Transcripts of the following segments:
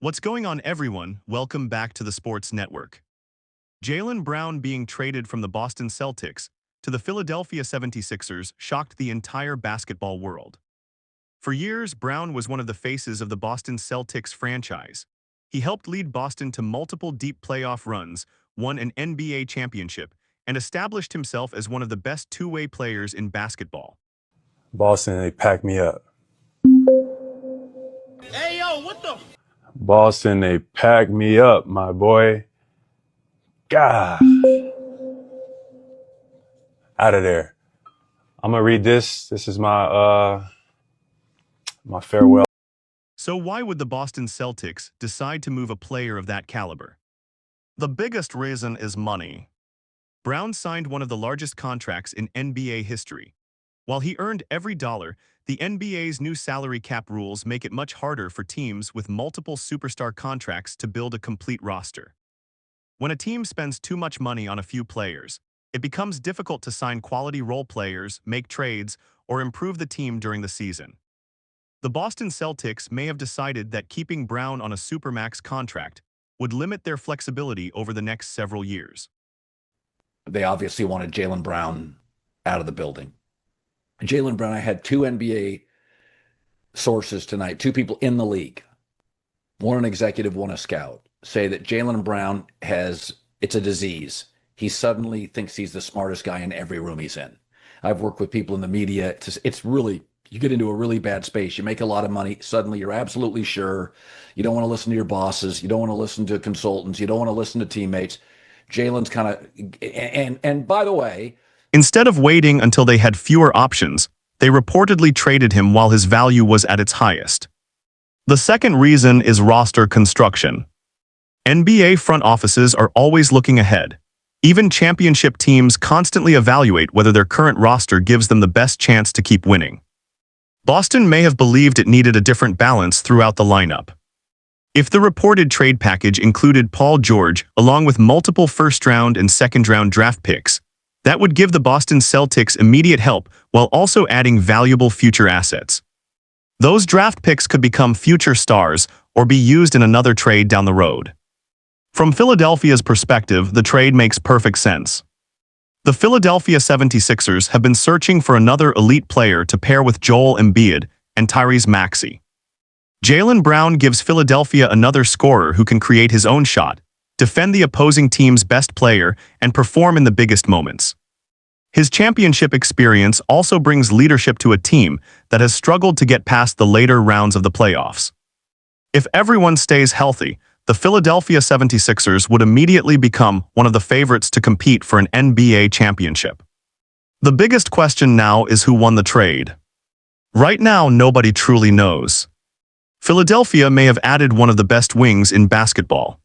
What's going on, everyone? Welcome back to the Sports Network. Jaylen Brown being traded from the Boston Celtics to the Philadelphia 76ers shocked the entire basketball world. For years, Brown was one of the faces of the Boston Celtics franchise. He helped lead Boston to multiple deep playoff runs, won an NBA championship, and established himself as one of the best two-way players in basketball. Boston, they packed me up. Hey, yo, what the? Boston, they packed me up, my boy. God. Out of there. I'm going to read this. This is my farewell. So why would the Boston Celtics decide to move a player of that caliber? The biggest reason is money. Brown signed one of the largest contracts in NBA history. While he earned every dollar, the NBA's new salary cap rules make it much harder for teams with multiple superstar contracts to build a complete roster. When a team spends too much money on a few players, it becomes difficult to sign quality role players, make trades, or improve the team during the season. The Boston Celtics may have decided that keeping Brown on a supermax contract would limit their flexibility over the next several years. They obviously wanted Jaylen Brown out of the building. Jaylen Brown, I had two NBA sources tonight, two people in the league, one an executive, one a scout, say that Jaylen Brown it's a disease. He suddenly thinks he's the smartest guy in every room he's in. I've worked with people in the media. It's really, you get into a really bad space. You make a lot of money. Suddenly you're absolutely sure. You don't want to listen to your bosses. You don't want to listen to consultants. You don't want to listen to teammates. Jaylen's kind of, and by the way, instead of waiting until they had fewer options, they reportedly traded him while his value was at its highest. The second reason is roster construction. NBA front offices are always looking ahead. Even championship teams constantly evaluate whether their current roster gives them the best chance to keep winning. Boston may have believed it needed a different balance throughout the lineup. If the reported trade package included Paul George along with multiple first-round and second-round draft picks, that would give the Boston Celtics immediate help while also adding valuable future assets. Those draft picks could become future stars or be used in another trade down the road. From Philadelphia's perspective, the trade makes perfect sense. The Philadelphia 76ers have been searching for another elite player to pair with Joel Embiid and Tyrese Maxey. Jaylen Brown gives Philadelphia another scorer who can create his own shot, defend the opposing team's best player, and perform in the biggest moments. His championship experience also brings leadership to a team that has struggled to get past the later rounds of the playoffs. If everyone stays healthy, the Philadelphia 76ers would immediately become one of the favorites to compete for an NBA championship. The biggest question now is who won the trade. Right now, nobody truly knows. Philadelphia may have added one of the best wings in basketball.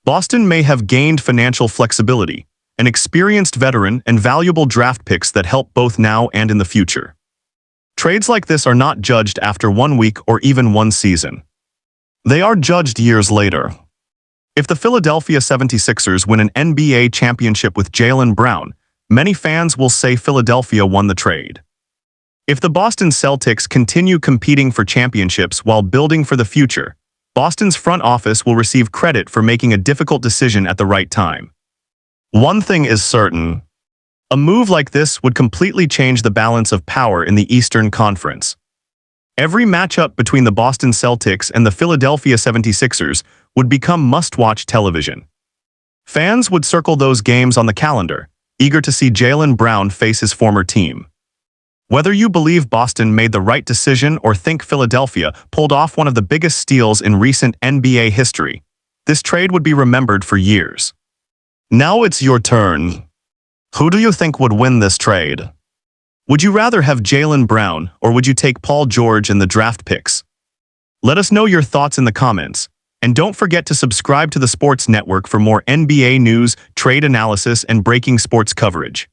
Boston may have gained financial flexibility, an experienced veteran, and valuable draft picks that help both now and in the future. Trades like this are not judged after 1 week or even one season. They are judged years later. If the Philadelphia 76ers win an NBA championship with Jaylen Brown, many fans will say Philadelphia won the trade. If the Boston Celtics continue competing for championships while building for the future, Boston's front office will receive credit for making a difficult decision at the right time. One thing is certain. A move like this would completely change the balance of power in the Eastern Conference. Every matchup between the Boston Celtics and the Philadelphia 76ers would become must-watch television. Fans would circle those games on the calendar, eager to see Jaylen Brown face his former team. Whether you believe Boston made the right decision or think Philadelphia pulled off one of the biggest steals in recent NBA history, this trade would be remembered for years. Now it's your turn. Who do you think would win this trade? Would you rather have Jaylen Brown, or would you take Paul George and the draft picks? Let us know your thoughts in the comments, and don't forget to subscribe to the Sports Network for more NBA news, trade analysis, and breaking sports coverage.